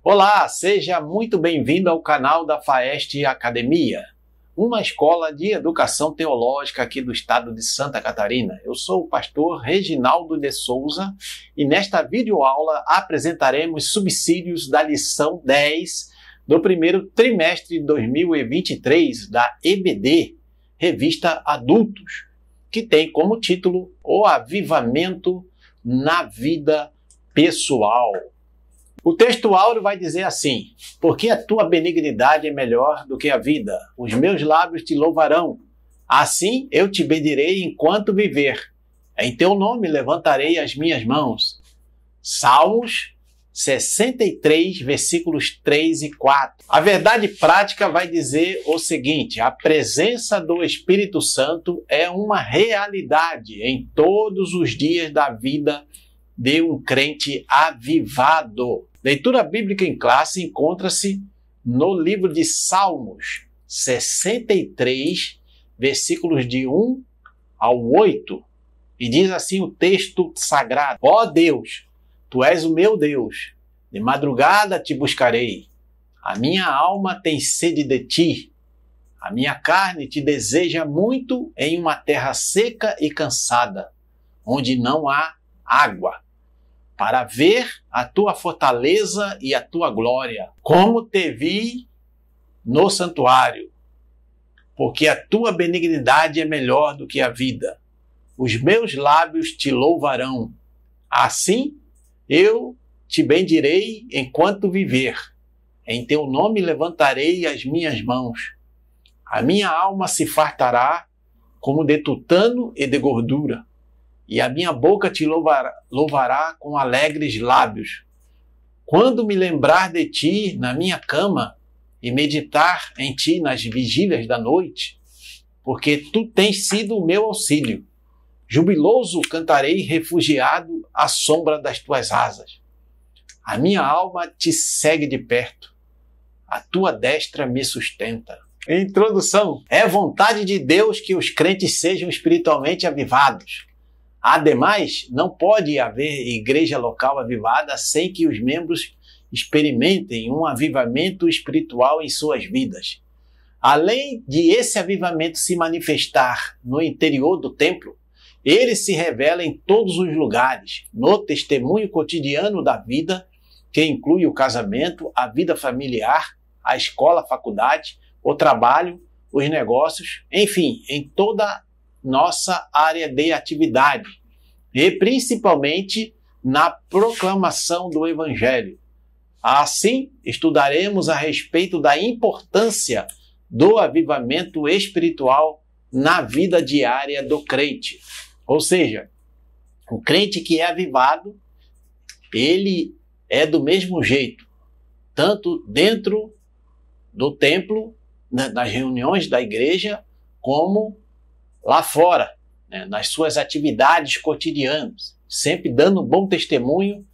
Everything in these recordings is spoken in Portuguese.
Olá, seja muito bem-vindo ao canal da FAEST Academia, uma escola de educação teológica aqui do estado de Santa Catarina. Eu sou o pastor Reginaldo de Souza e nesta videoaula apresentaremos subsídios da lição 10 do primeiro trimestre de 2023 da EBD, Revista Adultos, que tem como título O Avivamento na Vida Pessoal. O texto áureo vai dizer assim: porque a tua benignidade é melhor do que a vida, os meus lábios te louvarão. Assim eu te bendirei enquanto viver. Em teu nome levantarei as minhas mãos. Salmos 63, versículos 3 e 4. A verdade prática vai dizer o seguinte: a presença do Espírito Santo é uma realidade em todos os dias da vida de um crente avivado. Leitura bíblica em classe encontra-se no livro de Salmos 63, versículos de 1 ao 8, e diz assim o texto sagrado: Ó Deus, Tu és o meu Deus, de madrugada te buscarei. A minha alma tem sede de ti, a minha carne te deseja muito em uma terra seca e cansada, onde não há água, para ver a tua fortaleza e a tua glória, como te vi no santuário, porque a tua benignidade é melhor do que a vida. Os meus lábios te louvarão. Assim eu te bendirei enquanto viver. Em teu nome levantarei as minhas mãos. A minha alma se fartará como de tutano e de gordura, e a minha boca te louvará com alegres lábios. Quando me lembrar de ti na minha cama e meditar em ti nas vigílias da noite, porque tu tens sido o meu auxílio. Jubiloso cantarei refugiado à sombra das tuas asas. A minha alma te segue de perto, a tua destra me sustenta. Introdução: é vontade de Deus que os crentes sejam espiritualmente avivados. Ademais, não pode haver igreja local avivada sem que os membros experimentem um avivamento espiritual em suas vidas. Além de esse avivamento se manifestar no interior do templo, ele se revela em todos os lugares, no testemunho cotidiano da vida, que inclui o casamento, a vida familiar, a escola, a faculdade, o trabalho, os negócios, enfim, em toda nossa área de atividade, e principalmente na proclamação do Evangelho. Assim, estudaremos a respeito da importância do avivamento espiritual na vida diária do crente. Ou seja, o crente que é avivado, ele é do mesmo jeito, tanto dentro do templo, nas reuniões da igreja, como lá fora, nas suas atividades cotidianas, sempre dando um bom testemunho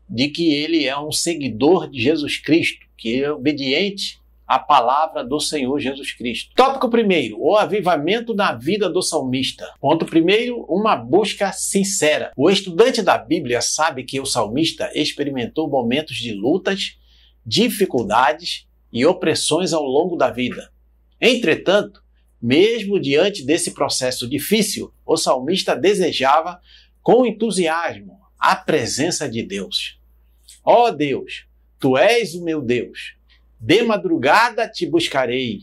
de que ele é um seguidor de Jesus Cristo, que é obediente à palavra do Senhor Jesus Cristo. Tópico primeiro: o avivamento na vida do salmista. Ponto primeiro: uma busca sincera. O estudante da Bíblia sabe que o salmista experimentou momentos de lutas, dificuldades e opressões ao longo da vida. Entretanto, mesmo diante desse processo difícil, o salmista desejava com entusiasmo a presença de Deus. Ó Deus, Tu és o meu Deus, de madrugada te buscarei.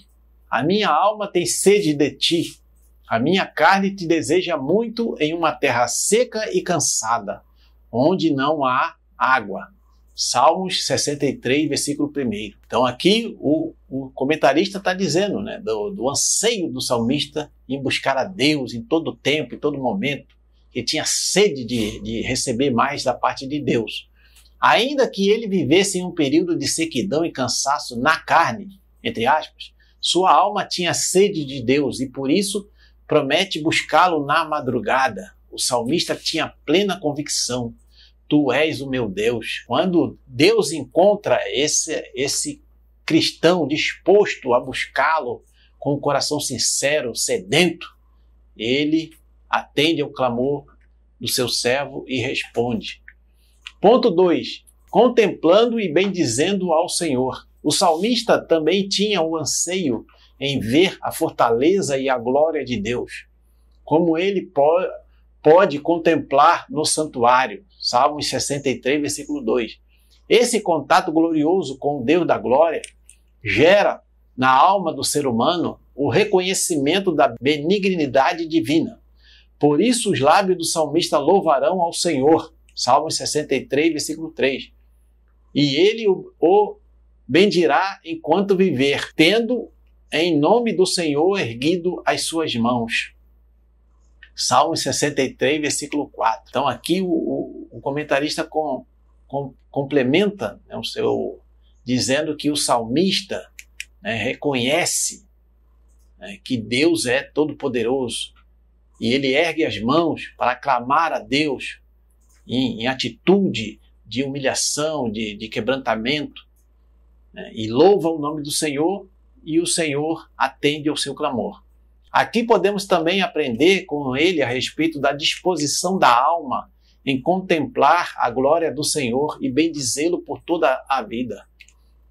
A minha alma tem sede de ti, a minha carne te deseja muito em uma terra seca e cansada, onde não há água. Salmos 63, versículo 1. Então aqui o comentarista está dizendo, do anseio do salmista em buscar a Deus em todo tempo, em todo momento, que tinha sede de receber mais da parte de Deus. Ainda que ele vivesse em um período de sequidão e cansaço na carne, entre aspas, sua alma tinha sede de Deus e por isso promete buscá-lo na madrugada. O salmista tinha plena convicção: Tu és o meu Deus. Quando Deus encontra esse cristão disposto a buscá-lo com um coração sincero, sedento, ele atende ao clamor do seu servo e responde. Ponto 2. contemplando e bendizendo ao Senhor. O salmista também tinha o anseio em ver a fortaleza e a glória de Deus, como ele pode contemplar no santuário. Salmos 63, versículo 2. Esse contato glorioso com o Deus da glória gera na alma do ser humano o reconhecimento da benignidade divina. Por isso os lábios do salmista louvarão ao Senhor. Salmos 63, versículo 3. E ele o bendirá enquanto viver, tendo em nome do Senhor erguido as suas mãos. Salmos 63, versículo 4. Então aqui o comentarista complementa, né, dizendo que o salmista, né, reconhece, né, que Deus é todo-poderoso e ele ergue as mãos para clamar a Deus em atitude de humilhação, de quebrantamento, né, e louva o nome do Senhor e o Senhor atende ao seu clamor. Aqui podemos também aprender com ele a respeito da disposição da alma em contemplar a glória do Senhor e bendizê-lo por toda a vida.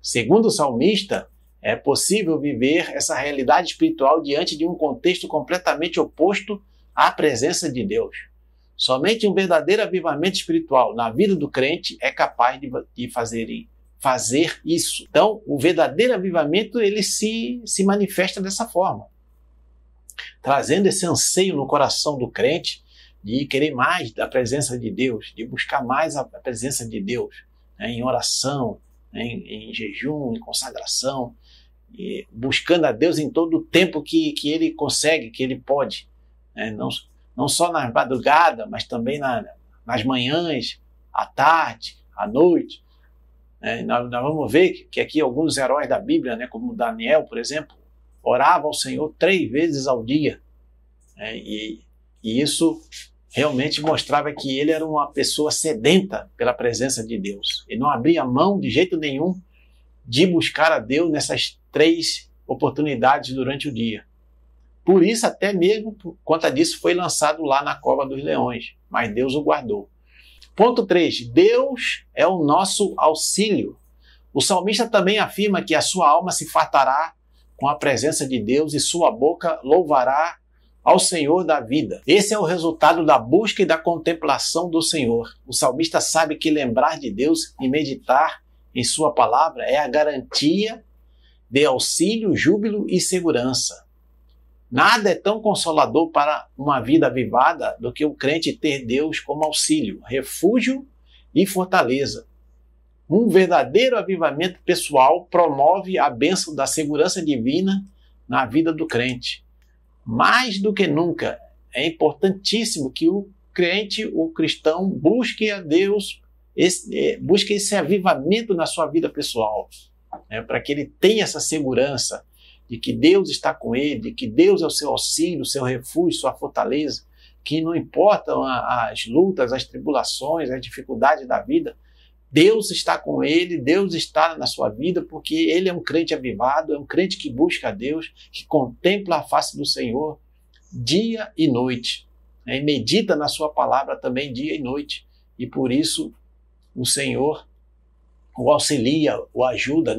Segundo o salmista, é possível viver essa realidade espiritual diante de um contexto completamente oposto à presença de Deus. Somente um verdadeiro avivamento espiritual na vida do crente é capaz de fazer isso. Então, o verdadeiro avivamento ele se manifesta dessa forma, trazendo esse anseio no coração do crente de querer mais da presença de Deus, de buscar mais a presença de Deus, né, em oração, né, em jejum, em consagração, e buscando a Deus em todo o tempo que ele consegue, que ele pode, né, não só na madrugada, mas também nas manhãs, à tarde, à noite. Nós vamos ver que aqui alguns heróis da Bíblia, né, como Daniel, por exemplo, orava ao Senhor 3 vezes ao dia. E isso realmente mostrava que ele era uma pessoa sedenta pela presença de Deus. Ele não abria mão de jeito nenhum de buscar a Deus nessas 3 oportunidades durante o dia. Por isso, até mesmo por conta disso, foi lançado lá na cova dos leões, mas Deus o guardou. Ponto 3. Deus é o nosso auxílio. O salmista também afirma que a sua alma se fartará com a presença de Deus e sua boca louvará ao Senhor da vida. Esse é o resultado da busca e da contemplação do Senhor. O salmista sabe que lembrar de Deus e meditar em sua palavra é a garantia de auxílio, júbilo e segurança. Nada é tão consolador para uma vida avivada do que o crente ter Deus como auxílio, refúgio e fortaleza. Um verdadeiro avivamento pessoal promove a bênção da segurança divina na vida do crente. Mais do que nunca, é importantíssimo que o crente, o cristão, busque a Deus, busque esse avivamento na sua vida pessoal, para que ele tenha essa segurança de que Deus está com ele, de que Deus é o seu auxílio, seu refúgio, sua fortaleza, que não importam as lutas, as tribulações, as dificuldades da vida, Deus está com ele, Deus está na sua vida, porque ele é um crente avivado, é um crente que busca a Deus, que contempla a face do Senhor dia e noite, e medita na sua palavra também dia e noite, e por isso o Senhor o auxilia, o ajuda,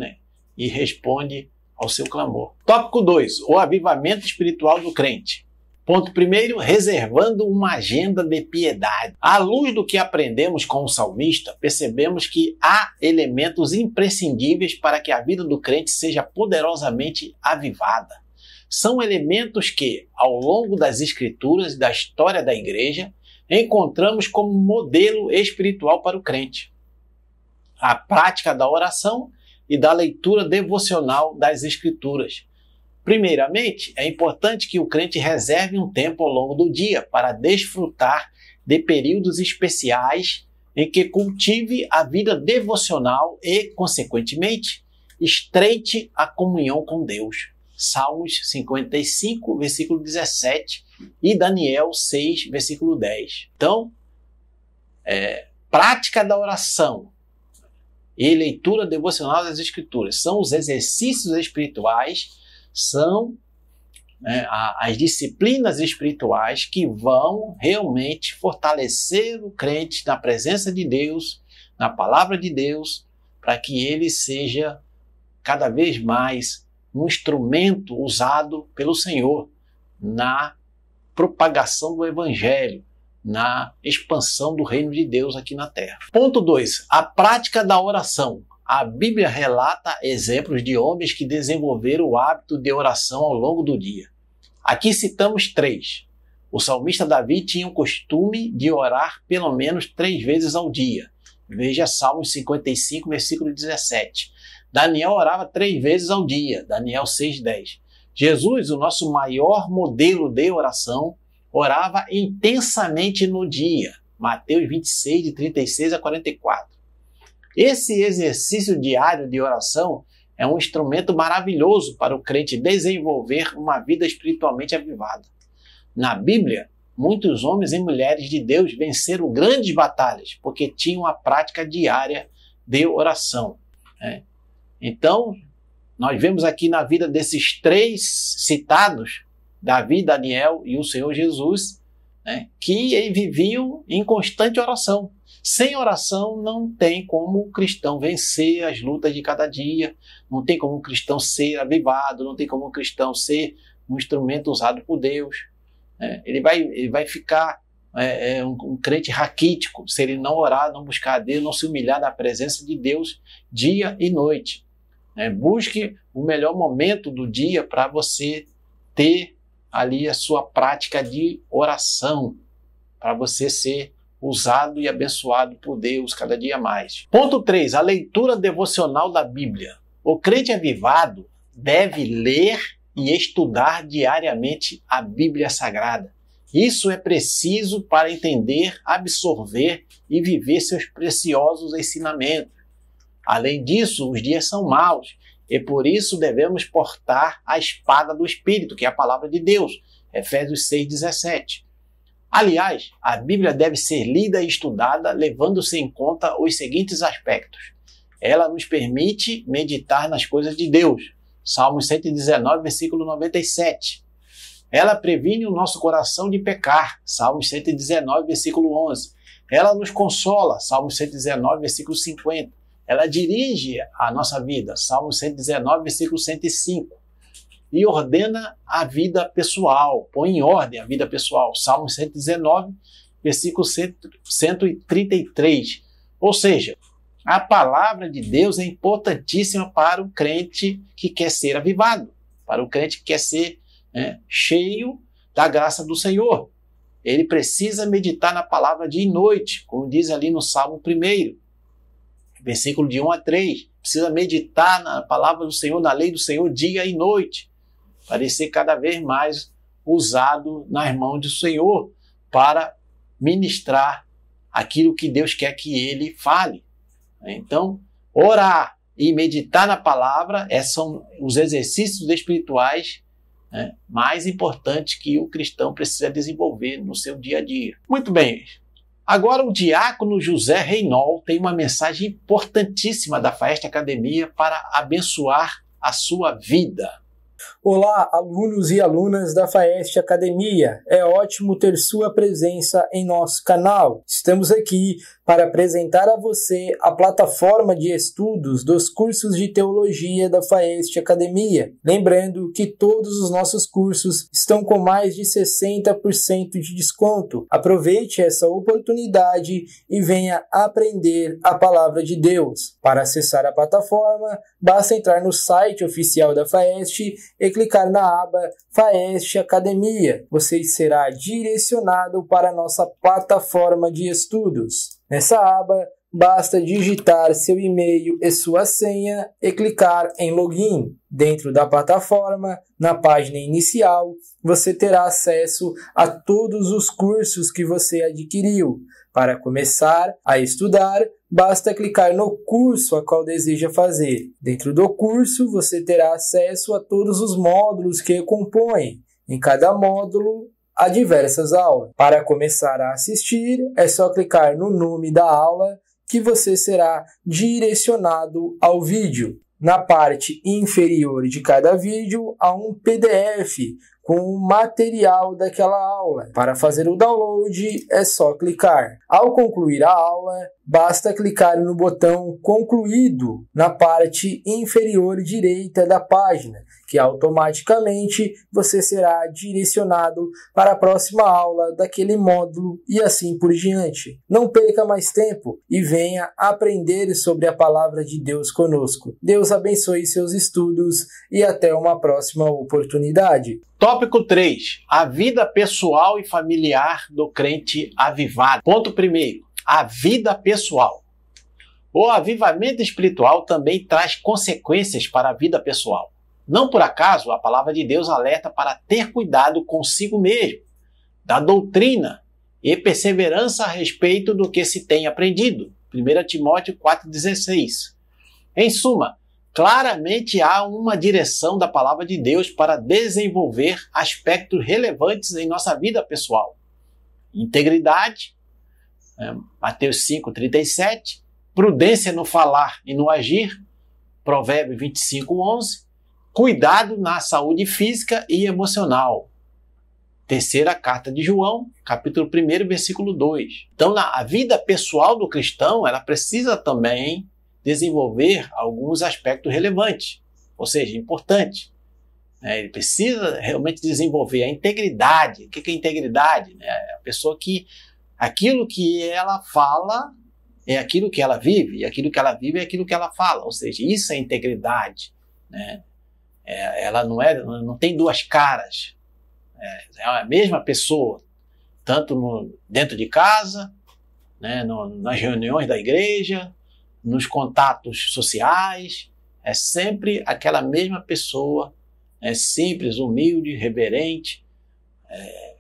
e responde ao seu clamor. Tópico 2. O avivamento espiritual do crente. Ponto 1, reservando uma agenda de piedade. À luz do que aprendemos com o salmista, percebemos que há elementos imprescindíveis para que a vida do crente seja poderosamente avivada. São elementos que, ao longo das Escrituras e da história da igreja, encontramos como modelo espiritual para o crente. A prática da oração e da leitura devocional das Escrituras. Primeiramente, é importante que o crente reserve um tempo ao longo do dia para desfrutar de períodos especiais em que cultive a vida devocional e, consequentemente, estreite a comunhão com Deus. Salmos 55, versículo 17 e Daniel 6, versículo 10. Então, prática da oração e leitura devocional das Escrituras são os exercícios espirituais, são as disciplinas espirituais que vão realmente fortalecer o crente na presença de Deus, na palavra de Deus, para que ele seja cada vez mais um instrumento usado pelo Senhor na propagação do Evangelho, na expansão do reino de Deus aqui na terra. Ponto 2. A prática da oração. A Bíblia relata exemplos de homens que desenvolveram o hábito de oração ao longo do dia. Aqui citamos 3. O salmista Davi tinha o costume de orar pelo menos 3 vezes ao dia. Veja Salmos 55, versículo 17. Daniel orava 3 vezes ao dia. Daniel 6:10. Jesus, o nosso maior modelo de oração, orava intensamente no dia. Mateus 26, de 36 a 44. Esse exercício diário de oração é um instrumento maravilhoso para o crente desenvolver uma vida espiritualmente avivada. Na Bíblia, muitos homens e mulheres de Deus venceram grandes batalhas porque tinham a prática diária de oração. Então, nós vemos aqui na vida desses 3 citados, Davi, Daniel e o Senhor Jesus, que eles viviam em constante oração. Sem oração não tem como o cristão vencer as lutas de cada dia, não tem como o cristão ser avivado, não tem como o cristão ser um instrumento usado por Deus. Ele vai ficar um crente raquítico se ele não orar, não buscar a Deus, não se humilhar na presença de Deus dia e noite. Busque o melhor momento do dia para você ter ali a sua prática de oração, para você ser usado e abençoado por Deus cada dia mais. Ponto 3. A leitura devocional da Bíblia. O crente avivado deve ler e estudar diariamente a Bíblia Sagrada. Isso é preciso para entender, absorver e viver seus preciosos ensinamentos. Além disso, os dias são maus e por isso devemos portar a espada do Espírito, que é a palavra de Deus. Efésios 6:17. Aliás, a Bíblia deve ser lida e estudada levando-se em conta os seguintes aspectos. Ela nos permite meditar nas coisas de Deus. Salmos 119, versículo 97. Ela previne o nosso coração de pecar. Salmos 119, versículo 11. Ela nos consola. Salmos 119, versículo 50. Ela dirige a nossa vida. Salmos 119, versículo 105. E ordena a vida pessoal, põe em ordem a vida pessoal. Salmo 119, versículo 133. Ou seja, a palavra de Deus é importantíssima para o crente que quer ser avivado, para o crente que quer ser cheio da graça do Senhor. Ele precisa meditar na palavra dia e noite, como diz ali no Salmo 1, versículo de 1 a 3. Precisa meditar na palavra do Senhor, na lei do Senhor, dia e noite, para ser cada vez mais usado nas mãos do Senhor para ministrar aquilo que Deus quer que ele fale. Então, orar e meditar na palavra são os exercícios espirituais mais importantes que o cristão precisa desenvolver no seu dia a dia. Muito bem, agora o diácono José Reinol tem uma mensagem importantíssima da FAEST Academia para abençoar a sua vida. Olá, alunos e alunas da FAEST Academia. É ótimo ter sua presença em nosso canal. Estamos aqui para apresentar a você a plataforma de estudos dos cursos de teologia da FAEST Academia. Lembrando que todos os nossos cursos estão com mais de 60% de desconto. Aproveite essa oportunidade e venha aprender a palavra de Deus. Para acessar a plataforma, basta entrar no site oficial da FAEST e clicar na aba FAEST Academia. Você será direcionado para a nossa plataforma de estudos. Nessa aba, basta digitar seu e-mail e sua senha e clicar em Login. Dentro da plataforma, na página inicial, você terá acesso a todos os cursos que você adquiriu. Para começar a estudar, basta clicar no curso a qual deseja fazer. Dentro do curso, você terá acesso a todos os módulos que o compõem. Em cada módulo, há diversas aulas. Para começar a assistir, é só clicar no nome da aula que você será direcionado ao vídeo. Na parte inferior de cada vídeo há um PDF com o material daquela aula. Para fazer o download é só clicar. Ao concluir a aula, basta clicar no botão concluído na parte inferior direita da página, que automaticamente você será direcionado para a próxima aula daquele módulo e assim por diante. Não perca mais tempo e venha aprender sobre a palavra de Deus conosco. Deus abençoe seus estudos e até uma próxima oportunidade. Tópico 3. A vida pessoal e familiar do crente avivado. Ponto 1º. A vida pessoal. O avivamento espiritual também traz consequências para a vida pessoal. Não por acaso, a palavra de Deus alerta para ter cuidado consigo mesmo, da doutrina e perseverança a respeito do que se tem aprendido. 1 Timóteo 4,16. Em suma, claramente há uma direção da palavra de Deus para desenvolver aspectos relevantes em nossa vida pessoal. Integridade, Mateus 5,37, prudência no falar e no agir, Provérbios 25,11, cuidado na saúde física e emocional. Terceira carta de João, capítulo 1, versículo 2. Então, a vida pessoal do cristão, ela precisa também desenvolver alguns aspectos relevantes, ou seja, importantes. Ele precisa realmente desenvolver a integridade. O que é integridade? A pessoa que aquilo que ela fala é aquilo que ela vive, e aquilo que ela vive é aquilo que ela fala, ou seja, isso é integridade. Ela não tem duas caras, é a mesma pessoa, tanto dentro de casa, nas reuniões da igreja, nos contatos sociais, é sempre aquela mesma pessoa, simples, humilde, reverente,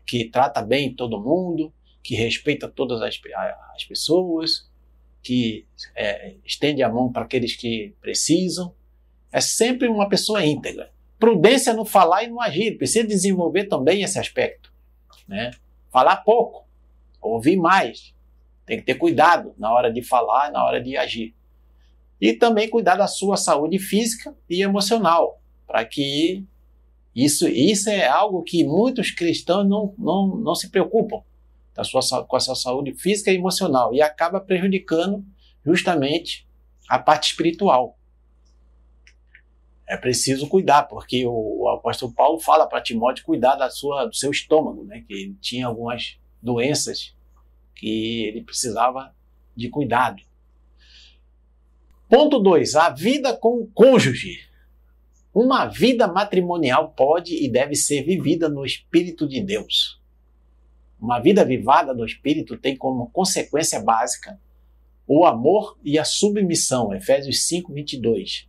que trata bem todo mundo, que respeita todas as pessoas, que estende a mão para aqueles que precisam. É sempre uma pessoa íntegra. Prudência no falar e no agir. Precisa desenvolver também esse aspecto. Falar pouco, ouvir mais. Tem que ter cuidado na hora de falar e na hora de agir. E também cuidar da sua saúde física e emocional, para que isso é algo que muitos cristãos não se preocupam com a sua saúde física e emocional, e acaba prejudicando justamente a parte espiritual. É preciso cuidar, porque o apóstolo Paulo fala para Timóteo cuidar do seu estômago, que ele tinha algumas doenças que ele precisava de cuidado. Ponto 2. A vida com o cônjuge. Uma vida matrimonial pode e deve ser vivida no Espírito de Deus. Uma vida vivada no Espírito tem como consequência básica o amor e a submissão, Efésios 5:22.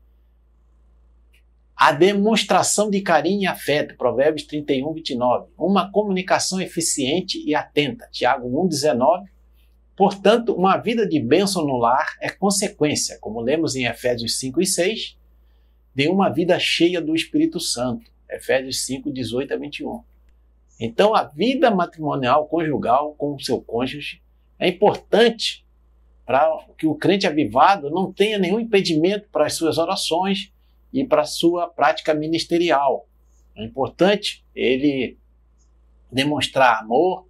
A demonstração de carinho e afeto, Provérbios 31:29. Uma comunicação eficiente e atenta, Tiago 1:19. Portanto, uma vida de bênção no lar é consequência, como lemos em Efésios 5:6, de uma vida cheia do Espírito Santo, Efésios 5:18-21. Então, a vida matrimonial, conjugal com o seu cônjuge é importante para que o crente avivado não tenha nenhum impedimento para as suas orações e para a sua prática ministerial. É importante ele demonstrar amor,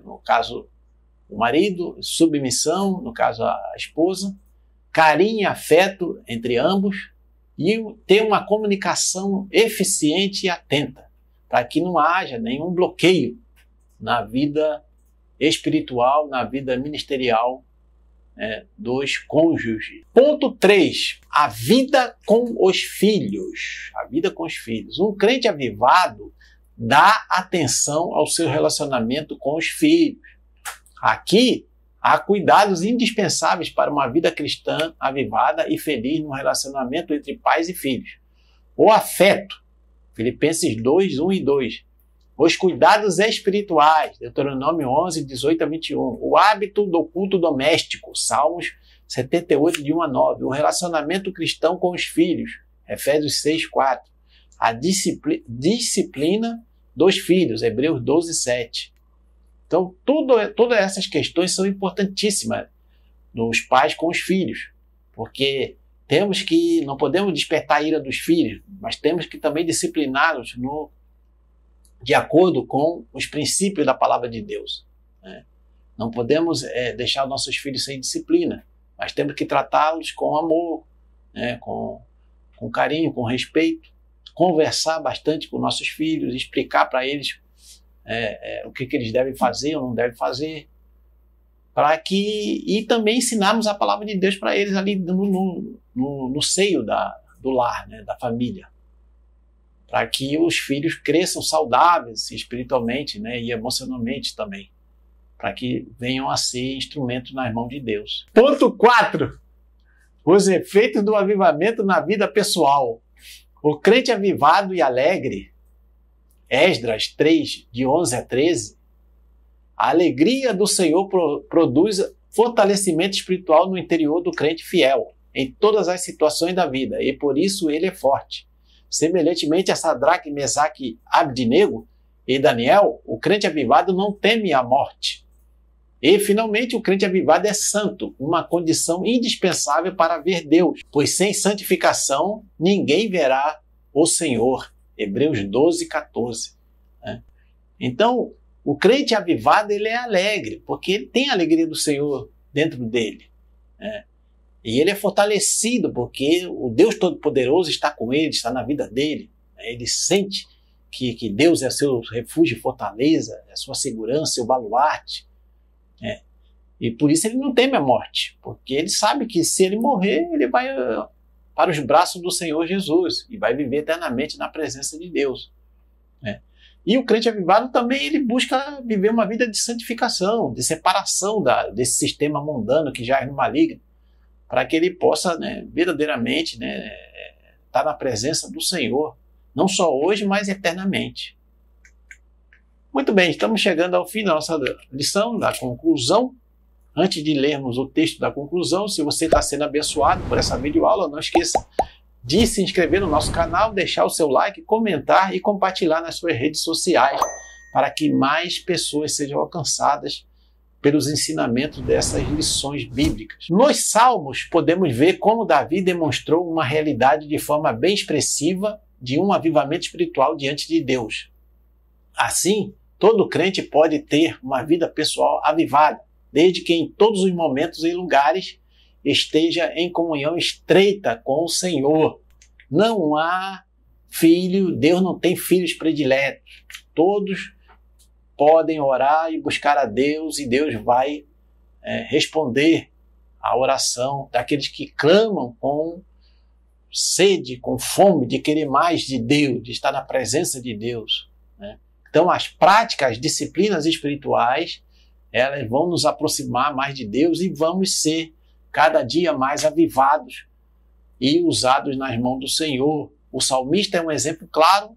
no caso o marido, submissão, no caso a esposa, carinho e afeto entre ambos, e ter uma comunicação eficiente e atenta, para que não haja nenhum bloqueio na vida espiritual, na vida ministerial dos cônjuges. Ponto 3. A vida com os filhos. A vida com os filhos. Um crente avivado dá atenção ao seu relacionamento com os filhos. Aqui há cuidados indispensáveis para uma vida cristã avivada e feliz no relacionamento entre pais e filhos. O afeto, Filipenses 2, 1 e 2. Os cuidados espirituais, Deuteronômio 11, 18-21. O hábito do culto doméstico, Salmos 78, de 1 a 9. O relacionamento cristão com os filhos, Efésios 6, 4. A disciplina dos filhos, Hebreus 12, 7. Então, todas essas questões são importantíssimas dos pais com os filhos, porque não podemos despertar a ira dos filhos, mas temos que também discipliná-los de acordo com os princípios da palavra de Deus, né? Não podemos deixar nossos filhos sem disciplina, mas temos que tratá-los com amor, né? com carinho, com respeito, conversar bastante com nossos filhos, explicar para eles o que eles devem fazer ou não devem fazer, e também ensinarmos a palavra de Deus para eles ali no seio do lar, né? Da família, para que os filhos cresçam saudáveis espiritualmente, né? E emocionalmente também, para que venham a ser instrumentos nas mãos de Deus. Ponto 4. Os efeitos do avivamento na vida pessoal. O crente avivado e alegre, Esdras 3, de 11 a 13, a alegria do Senhor produz fortalecimento espiritual no interior do crente fiel, em todas as situações da vida, e por isso ele é forte. Semelhantemente a Sadraque, Mesaque, Abdinego e Daniel, o crente avivado não teme a morte. E, finalmente, o crente avivado é santo, uma condição indispensável para ver Deus, pois sem santificação ninguém verá o Senhor. Hebreus 12, 14. Né? Então, o crente avivado ele é alegre, porque ele tem a alegria do Senhor dentro dele, né? E ele é fortalecido, porque o Deus Todo-Poderoso está com ele, está na vida dele, né? Ele sente que Deus é seu refúgio e fortaleza, é sua segurança, seu baluarte, né? E por isso ele não teme a morte, porque ele sabe que se ele morrer, ele vai para os braços do Senhor Jesus e vai viver eternamente na presença de Deus, né? E o crente avivado também ele busca viver uma vida de santificação, de separação desse sistema mundano que jaz no maligno, para que ele possa, né, verdadeiramente, né, estar na presença do Senhor, não só hoje, mas eternamente. Muito bem, estamos chegando ao fim da nossa lição, da conclusão. Antes de lermos o texto da conclusão, se você está sendo abençoado por essa videoaula, não esqueça de se inscrever no nosso canal, deixar o seu like, comentar e compartilhar nas suas redes sociais, para que mais pessoas sejam alcançadas pelos ensinamentos dessas lições bíblicas. Nos Salmos, podemos ver como Davi demonstrou uma realidade de forma bem expressiva de um avivamento espiritual diante de Deus. Assim, todo crente pode ter uma vida pessoal avivada, desde que em todos os momentos e lugares esteja em comunhão estreita com o Senhor. Não há filho, Deus não tem filhos prediletos. Todos podem orar e buscar a Deus, e Deus vai responder à oração daqueles que clamam com sede, com fome de querer mais de Deus, de estar na presença de Deus, né? Então as práticas, as disciplinas espirituais, elas vão nos aproximar mais de Deus e vamos ser cada dia mais avivados e usados nas mãos do Senhor. O salmista é um exemplo claro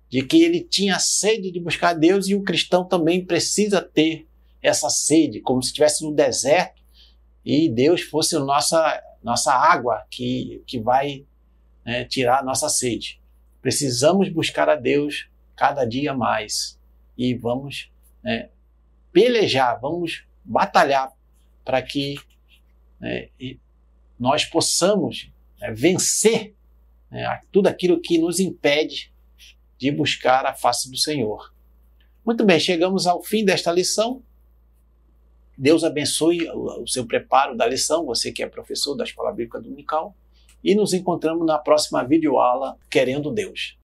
de que ele tinha sede de buscar Deus, e o cristão também precisa ter essa sede, como se estivesse no deserto e Deus fosse a nossa água que vai, né, tirar a nossa sede. Precisamos buscar a Deus cada dia mais e vamos pelejar, vamos batalhar para que nós possamos vencer tudo aquilo que nos impede de buscar a face do Senhor. Muito bem, chegamos ao fim desta lição. Deus abençoe o seu preparo da lição, você que é professor da Escola Bíblica Dominical, e nos encontramos na próxima videoaula, querendo Deus.